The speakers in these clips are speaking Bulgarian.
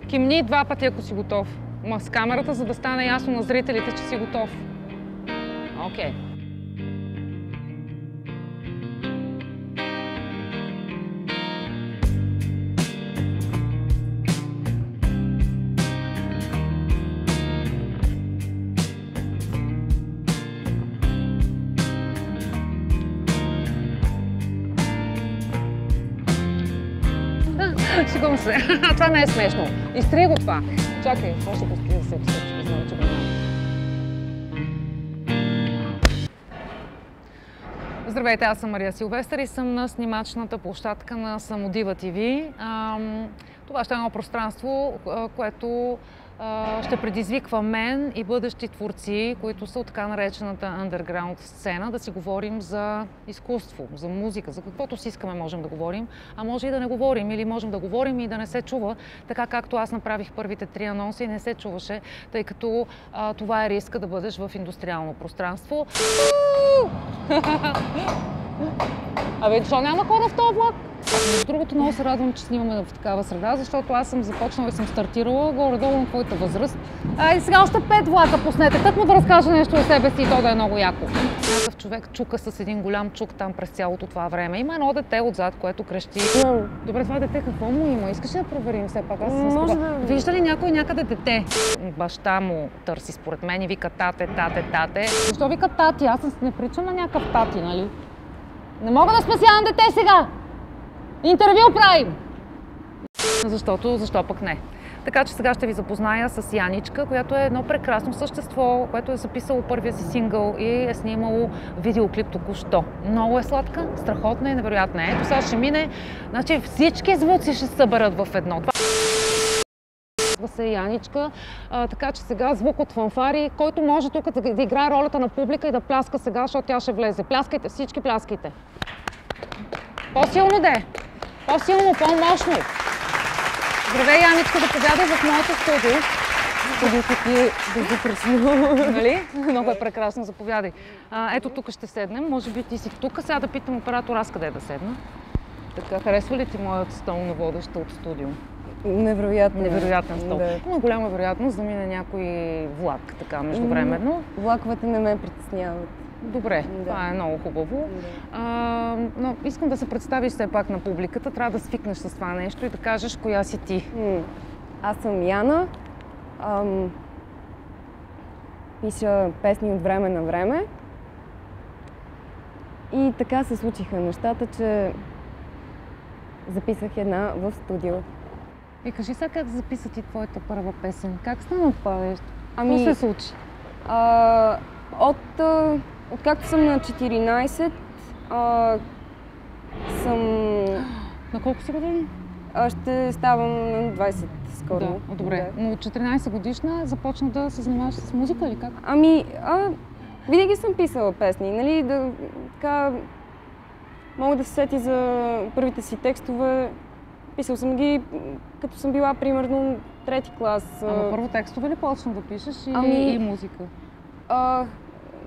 Кимни 2 пъти, ако си готов. Ма с камерата, за да стане ясно на зрителите, че си готов. Окей. Шегувам се. Това не е смешно. Изтри го това. Чакай, още да се знам, че го няма. Здравейте, аз съм Мария Силвестър и съм на снимачната площадка на Самодива ТВ. Това ще е едно пространство, което ще предизвиква мен и бъдещи творци, които са от така наречената underground сцена, да си говорим за изкуство, за музика, за каквото си искаме можем да говорим, а може и да не говорим, или можем да говорим и да не се чува, така както аз направих първите 3 анонса и не се чуваше, тъй като това е риска да бъдеш в индустриално пространство. Абе, защо няма хора в този влак? Между другото, много се радвам, че снимаме в такава среда, защото аз съм започнала и съм стартирала горе-долу на твоята възраст. И сега още 5 влака пуснете, так му да разкажа нещо за себе си и то да е много яко. Някакъв човек чука с един голям чук там през цялото това време. Има едно дете отзад, което крещи. Добре, това дете какво му има? Искаш ли да проверим все пак? Вижда ли някой някъде дете? Баща му търси според мен и вика тате, тате, тате. Защо вика тати? Аз не причам на някакъв тати, нали? Не мога да спасявам дете сега! Интервю правим! Защо пък не? Така че сега ще ви запозная с Яничка, която е едно прекрасно същество, което е записало първия си сингъл и е снимало видеоклип току-що. Много е сладка, страхотна и невероятна. Ето сега ще мине, значи всички звуци ще се съберат в едно. Това се Яничка, така че сега звук от фанфари, който може тук да играе ролята на публика и да пляска сега, защото тя ще влезе. Пляскайте, всички пляскайте. По-силно де! По-силно, по-мощно! Здравей, Яничка, да повядай в моето студио. Студиото ти е безупречно. Нали? Много е прекрасно, заповядай. Ето тук ще седнем, може би ти си тук. Сега да питам оператора аз къде да седна. Така, харесва ли ти моят стол на водеща от студио? Невероятно. Невероятен стол. Да. Има голяма вероятност да мине някой влак, така, междувременно. Влаковете не ме притесняват. Добре, това е много хубаво. Но искам да се представиш все пак на публиката. Трябва да свикнеш с това нещо и да кажеш коя си ти. Аз съм Яна. Пиша песни от време на време. И така се случиха нещата, че записах една в студио. И кажи сега как записа ти твоята първа песен? Как стана това нещо? Какво се случи? Откакто съм на 14, съм... На колко си години? Ще ставам на 20 скоро. Да, добре. Но от 14 годишна започна да се занимаваш с музика или как? Винаги съм писала песни, нали, така... Мога да се сети за първите си текстове. Писал съм ги, като съм била примерно 3-ти клас. Ама първо текстове ли почна да пишеш и музика?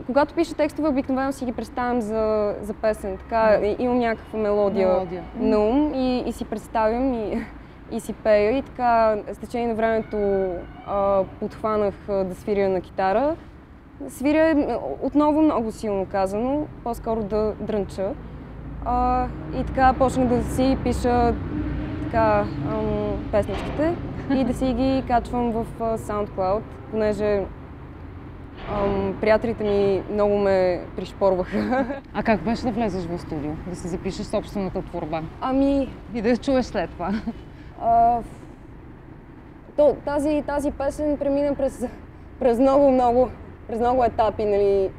Когато пиша текстове, обикновено си ги представям за песен. Така, имам някаква мелодия на ум и си представям и си пея. И така, с течение на времето подхванах да свиря на китара. Свиря отново много силно казано, по-скоро да дрънча. И така почнах да си пиша песничките и да си ги качвам в SoundCloud, понеже приятелите ми много ме пришпорваха. А как беше да влезеш в студио? Да си запишеш собствената творба? И да я чуеш след това? Тази песен премина през много етапи, нали,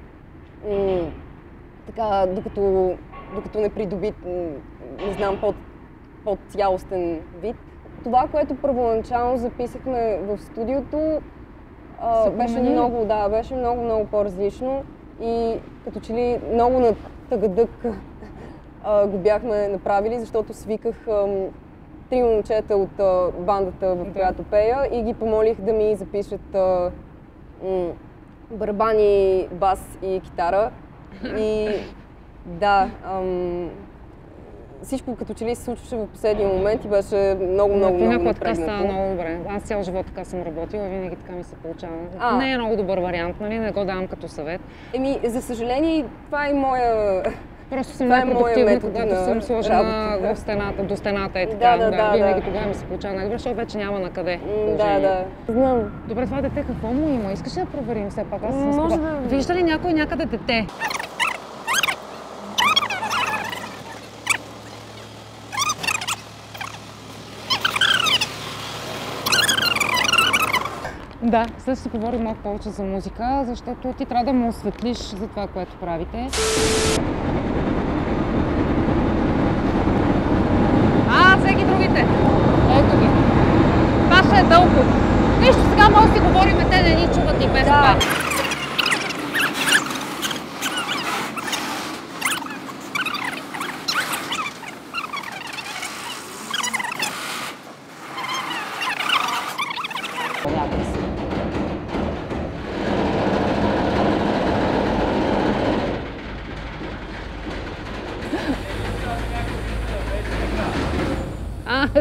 така, докато не придоби, не знам, по-цялостен вид. Това, което първоначално записахме в студиото, беше много по-различно и като че ли много на тъгъдък го бяхме направили, защото свиках 3 момчета от бандата, в която пея, и ги помолих да ми запишат барабани, бас и китара. И да, всичко като че ли се случваше в последния момент и беше много Понякога така става напрегнато. много добре. Аз цял живот така съм работила, винаги така ми се получава. А. Не е много добър вариант, нали? Не го давам като съвет. За съжаление, това е моя... Просто съм Това е непродуктивна, моя метод когато на съм сложена работа. в стената, до стената е така. Да. Винаги тогава ми се получава най-добре, защото вече няма на къде. Да. Знам. Добре, това дете какво му има? Искаш ли да проверим все пак? Аз съм Може скоба. да- Вижда ли някой някъде дете? Да, след ще си говорим малко повече за музика, защото ти трябва да му осветлиш за това, което правите. Всеки другите! Ето ги. Това ще е дълго. Нищо, сега може да си говорим, те не ни чуват и без това.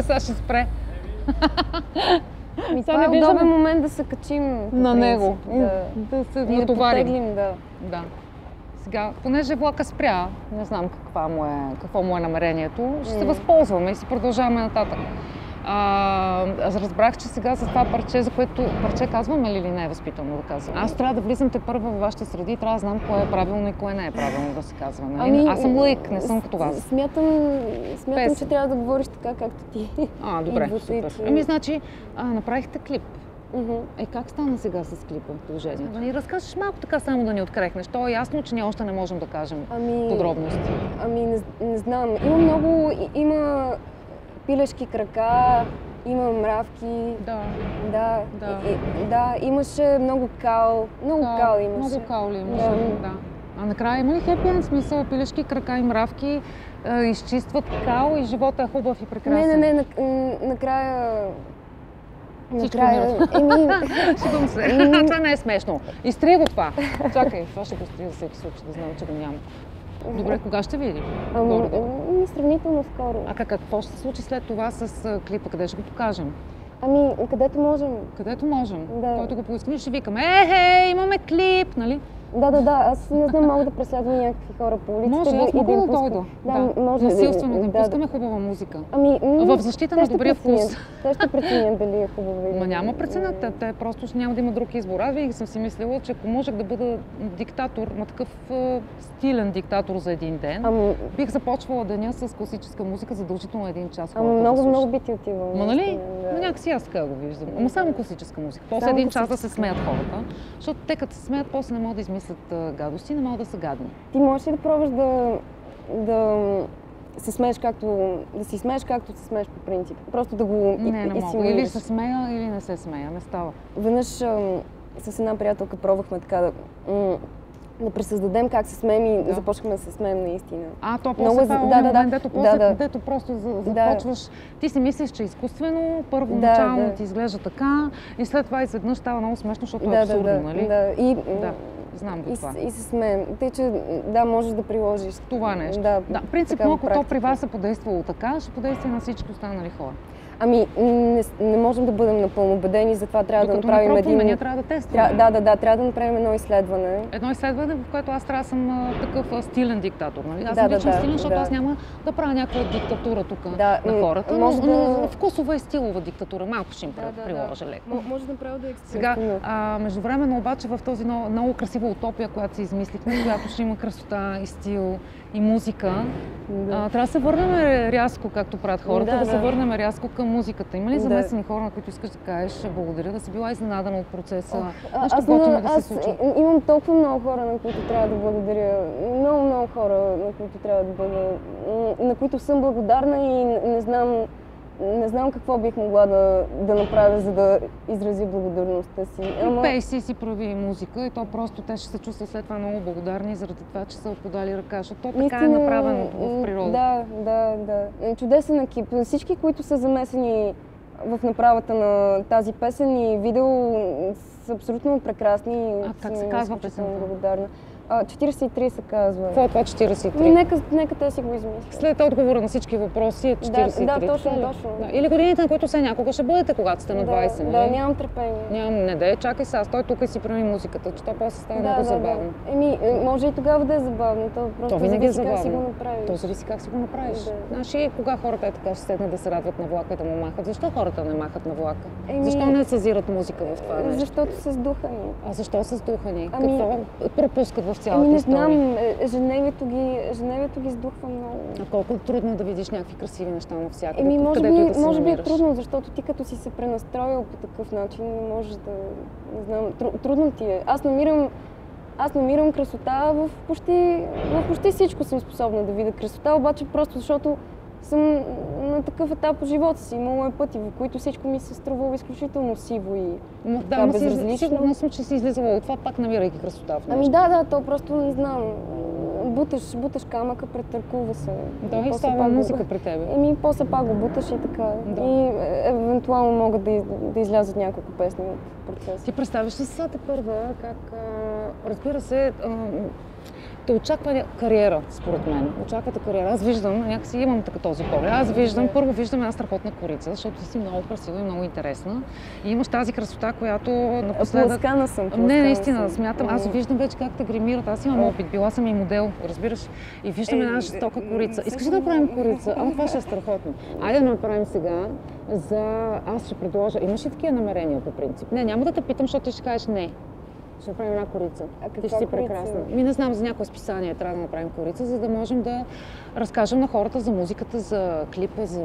Сега ще спре. Това е удобен момент да се качим на него. Да се и да натоварим. потеглим, Да. Сега, понеже влака спря, не знам какво му е намерението, ще се възползваме и си продължаваме нататък. Аз разбрах, че сега с това парче, за което парче казваме ли или не е възпитано да казвам? Аз трябва да влизам те първа във вашите среди и трябва да знам кое е правилно и кое не е правилно да се казва. Нали? Аз съм лаик, не съм като вас. Смятам, че трябва да говориш така, както ти. Добре, супер. Значи, направихте клип. Как стана сега с клипа положението? Да ни разкажеш малко така, само да ни открехнеш. То е ясно, че ние още не можем да кажем подробности. Не знам. Има пилешки крака, има мравки. Да, имаше много кал. Много кал имаше. Много кал ли имаше, да. А накрая има ли хепи енд смисъл? Пилешки крака и мравки изчистват кал и живота е хубав и прекрасен? Не, накрая... Шегувам се. Това не е смешно. Изтрия го това. Чакай, това ще го изтрия за всеки случай, да знам, че го няма. Добре, кога ще видим? Сравнително скоро. Какво ще се случи след това с клипа? Къде ще го покажем? Където можем. Където можем? Да. Който го поискаме, ще викаме, имаме клип, нали? Да, аз не знам, мога да преследвам някакви хора по улицата. Може, аз мога да дойда. Може насилствено да им пускаме хубава музика. В защита на добрия вкус. Те ще преценят дали е хубава или... Няма преценят, те просто ще няма да има друг избор. Аз винаги съм си мислила, че ако можех да бъда диктатор, такъв стилен диктатор за един ден, бих започвала деня с класическа музика, задължително един час. Много би ти отивала. Нали? Някакси аз така го виждам. Само класическа музика. После един час да се смеят хората, защото те като се смеят, после не могат да измислят гадости, не могат да са гадни. Ти можеш ли да пробваш да се смееш както се смееш по принцип? Просто да го не мога. Или се смея, или не се смея. Не става. Веднъж с една приятелка пробвахме така да пресъздадем как се смеем и започнахме да се смеем наистина. То после дето просто започваш, ти си мислиш, че е изкуствено, първоначално ти изглежда така и след това изведнъж става много смешно, защото е абсурдно, нали? Знам го това. И се смеем. Тъй, че можеш да приложиш това нещо. Принципно, ако то при вас е подействало така, ще подейства на всички останали хора. Не можем да бъдем напълно убедени, затова трябва да направим ние трябва да тестваме. Трябва да направим едно изследване. Едно изследване, в което аз трябва да съм такъв стилен диктатор. Нали? Аз съм лично стилен, защото аз няма да правя някаква диктатура тук на хората, но вкусова и стилова диктатура. Малко ще им приложа леко. Може направо да сега, междувременно обаче в този много красива утопия, която си измислихме, която ще има красота и стил и музика, трябва да се върнем рязко, както правят хората, да се върнем рязко към музиката. Има ли замесени хора, на които искаш да кажеш благодаря, да си била изненадана от процеса? Нещо готино да се случва? Имам толкова много хора, на които трябва да благодаря. Много хора, на които трябва да бъда, на които съм благодарна и не знам какво бих могла да направя, за да изразя благодарността си. Пей си прави музика и то просто те ще се чувстват след това много благодарни заради това, че са подали ръка, защото така е направено в природа. Да. Чудесен екип. Всички, които са замесени в направата на тази песен и видео, са абсолютно прекрасни. Как се казва песента? Благодарна. 43 се казва. Какво е това 43? Нека те си го измислят. След отговора на всички въпроси е 43. Да, точно. Да. Или годините, на които все някога ще бъдете, когато сте на 20, нали? Да, нямам търпение. Не да, чакай сега, стой тук и си прави музиката, че то после става много забавно. Може и тогава да е забавно, то винаги е зависи как си го забавно. направиш. То зависи как си го направиш. Да. Знаеш и кога хората е така ще седнат да се радват на влака и да му махат? Защо хората не махат на влака? Защо не съзират музика в това нещо? Защото са сдухани. А защо са сдухани? Какво пропускат в цялата не история? знам, ежедневието ги сдухва много. А колко е трудно да видиш някакви красиви неща навсякъде, Може би е трудно, защото ти като си се пренастроил по такъв начин, не можеш да, не знам, трудно ти е. Аз намирам красота в почти всичко съм способна да видя красота, обаче просто защото съм на такъв етап от живота си. Имало е пъти, в които всичко ми се струвало изключително сиво и безразлично. Сигурно съм, че си излизала от това, пак намирайки красота в нещо. То просто не знам. Буташ камъка, претъркува се. Да, и става музика при тебе. После пак го буташ и така. Да. И евентуално могат да излязат няколко песни от процеса. Ти представяш ли сега тепърва как, разбира се, те очаква кариера, според мен. Очаквате кариера. Аз виждам, някакси имам този поглед. Първо виждам една страхотна корица, защото ти си много красива и много интересна. И имаш тази красота, която напоследък... Пласкана съм. Не, наистина, смятам. Аз виждам вече как те гримират. Аз имам опит. Била съм и модел, разбираш. И виждам една жестока корица. Искаш ли да направим корица? Това ще е страхотно. Айде да направим сега Аз ще предложа... Имаш ли такива намерения по принцип? Не, няма да те питам, защото ти ще кажеш не. Ще направим една корица. Ти ще си прекрасна. Не знам, за някое списание трябва да направим корица, за да можем да разкажем на хората за музиката, за клипа, за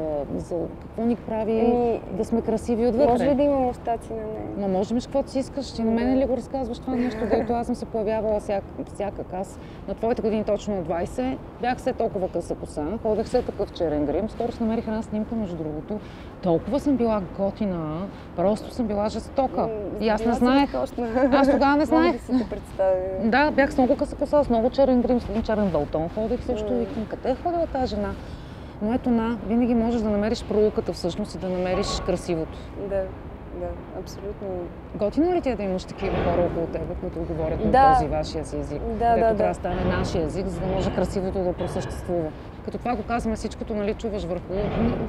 какво ни прави, да сме красиви отвътре. Може ли да има мустаци на нея? Можем каквото си искаш. Ти на мен ли го разказваш това нещо, дето аз съм се появявала всякак. Аз на твоите години точно от 20 бях все толкова къса коса, ходех все такъв черен грим. Скоро си намерих една снимка, между другото. Толкова съм била готина, просто съм била жестока. И аз не знаех. Аз тогава не знаех. Да си те представя. Да, бях с много къса коса, с много черен грим, с един черен балтон ходех също. Викам, къде е ходила тази жена? Но ето винаги можеш да намериш пролуката всъщност и да намериш красивото. Да, абсолютно. Готино ли ти е да имаш такива хора около тебе, които говорят на този вашия си език? Дето трябва да стане нашия език, за да може красивото да просъществува. Като това го казваме всичкото, чуваш върху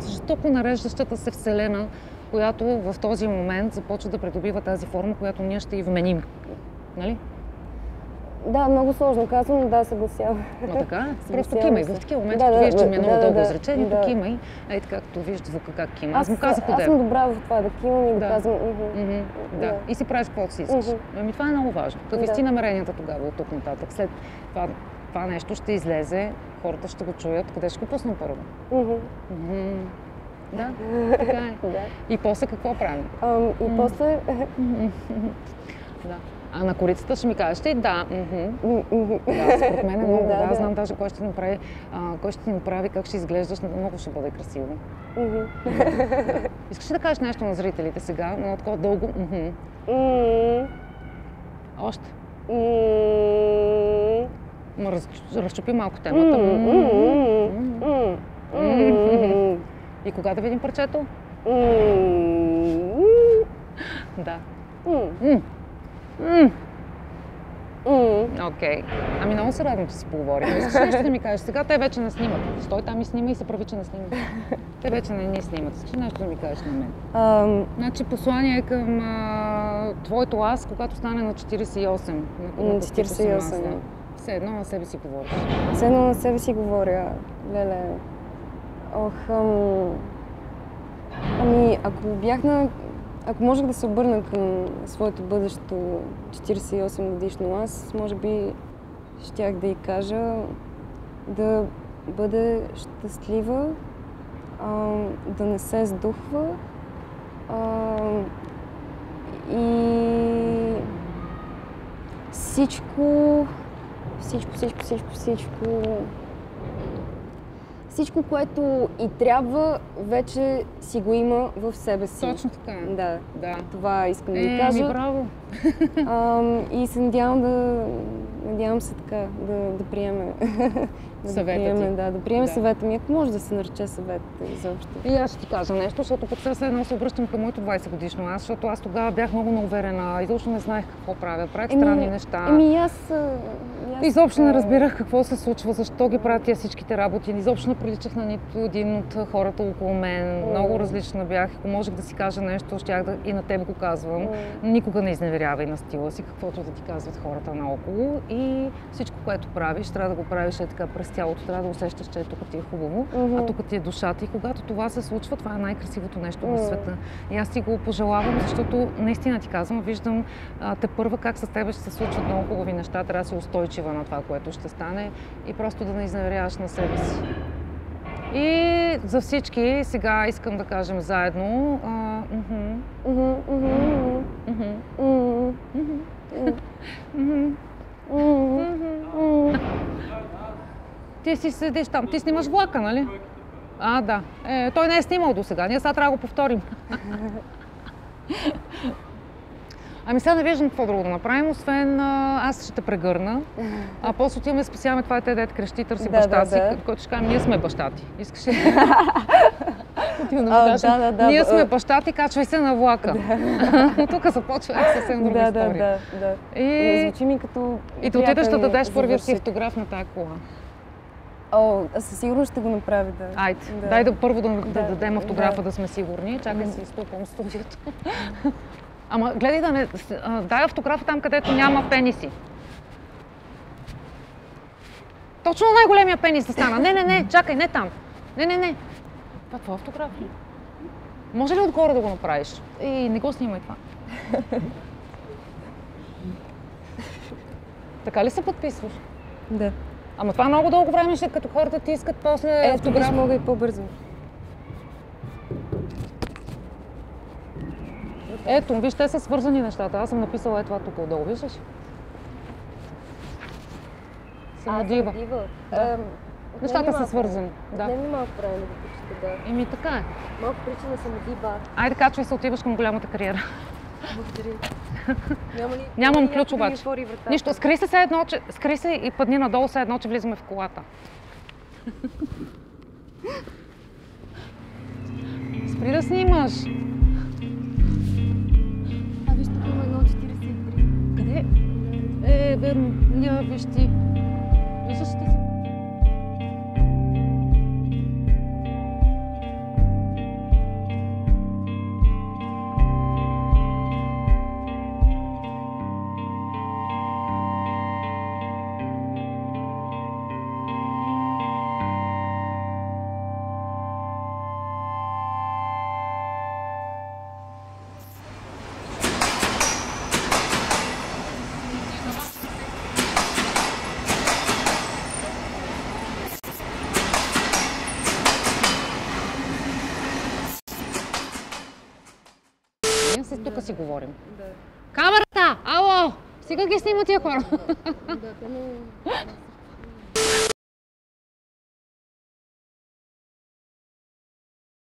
жестоко нареждащата се вселена, която в този момент започва да придобива тази форма, която ние ще й вменим. Нали? Да, много сложно казвам, да, съгласявам. Но така, просто кимай. В такива моменти, като виждаш, че ми е много дълго изречение, кимай. Ей така, като виждаш звука как кима. Аз му казах Аз съм добра в това да кимам и да казвам. Да, и си правиш каквото си искаш. Това е много важно. Къде намеренията тогава от тук нататък? След това нещо ще излезе, хората ще го чуят. Къде ще го пуснем първо? Да, така е. И после какво правим? И после... Да. А на корицата ще ми кажеш ли? Да. Да, според мен е много. Да, знам даже кой ще ни направи, как ще изглеждаш. Много ще бъде красиво. Искаш ли да кажеш нещо на зрителите сега? Но такова дълго. Още. Разчупи малко темата. И кога да видим парчето? Да. Окей. Ами много се радвам, че си поговорим. Искаш нещо да ми кажеш? Сега те вече не снимат. Стой там и снима и се прави, че не снимат. Те вече не ни снимат. Искаш нещо да ми кажеш на мен? Значи послание към твоето аз, когато стане на 48. На 48. Все едно на себе си говориш. Все едно на себе си говоря. Леле. Ами, ако можех да се обърна към своето бъдещо 48 годишно аз, може би щях да й кажа да бъде щастлива, да не се сдухва и всичко, което и трябва, вече си го има в себе си. Точно така. Да. Това искам да ви кажа. Браво! И се надявам Надявам се така да приеме. Съвета да приеме съвета ми, ако може да се нарече съвет изобщо. И аз ще ти кажа нещо, защото пък сега едно се обръщам към моето 20-годишно аз, защото аз тогава бях много неуверена, изобщо не знаех какво правя, правих странни неща. Аз Изобщо не разбирах какво се случва, защо ги правят тия всичките работи. Изобщо не приличах на нито един от хората около мен. Много различна бях. Ако можех да си кажа нещо, щях и на теб го казвам. Никога не изневерявай на стила си, каквото да ти казват хората наоколо. И всичко, което правиш, трябва да го правиш така през тялото, трябва да усещаш, че тук ти е хубаво, а тук ти е душата. И когато това се случва, това е най-красивото нещо на света. И аз ти го пожелавам, защото наистина ти казвам, виждам те първа как с тебе ще се случват много хубави неща, трябва да си устойчива на това, което ще стане и просто да не изневеряваш на себе си. И за всички сега искам да кажем заедно. Ти си седиш там, ти снимаш влака, нали? А, да. Той не е снимал до сега, ние сега трябва да го повторим. Ами сега не виждам какво друго да направим, освен аз ще те прегърна, а после отиваме спасяваме това те дете крещи, търси баща си, който ще кажем, ние сме баща ти. Искаш ли? Ние сме баща ти, качвай се на влака. Тук започва съвсем друга история. И звучи ми като... И да отидеш да дадеш първият си автограф на тая кола. Със сигурност ще го направи, да. Айде, дай да първо да дадем автографа, да сме сигурни. Чакай си изтупам студиото. Ама гледай да не... Дай автографа там, където няма пениси. Точно най-големия пенис да стана. Не, чакай, не там. Не. Това твой автограф. Може ли отгоре да го направиш? И не го снимай това. Така ли се подписваш? Да. Ама това много дълго време ще, като хората ти искат после автограф. Мога и по-бързо. Ето, виж, те са свързани нещата. Аз съм написала това тук отдолу, виждаш? Самодива. Да. Нещата са свързани. Да. Не ми малко правилно да почете, да. Еми така е. Малко причина самодива. Айде, качвай се, отиваш към голямата кариера. Благодаря. Нямам ключ обаче. Нищо, скри се и падни надолу се едно, че влизаме в колата. Спри да снимаш. Виж, тук има 1,43. Къде? Верно. Виж ти. Виждаш ти си. Тук си говорим. Да. Камерата! Ало! Сега ги снима тия хора. Да,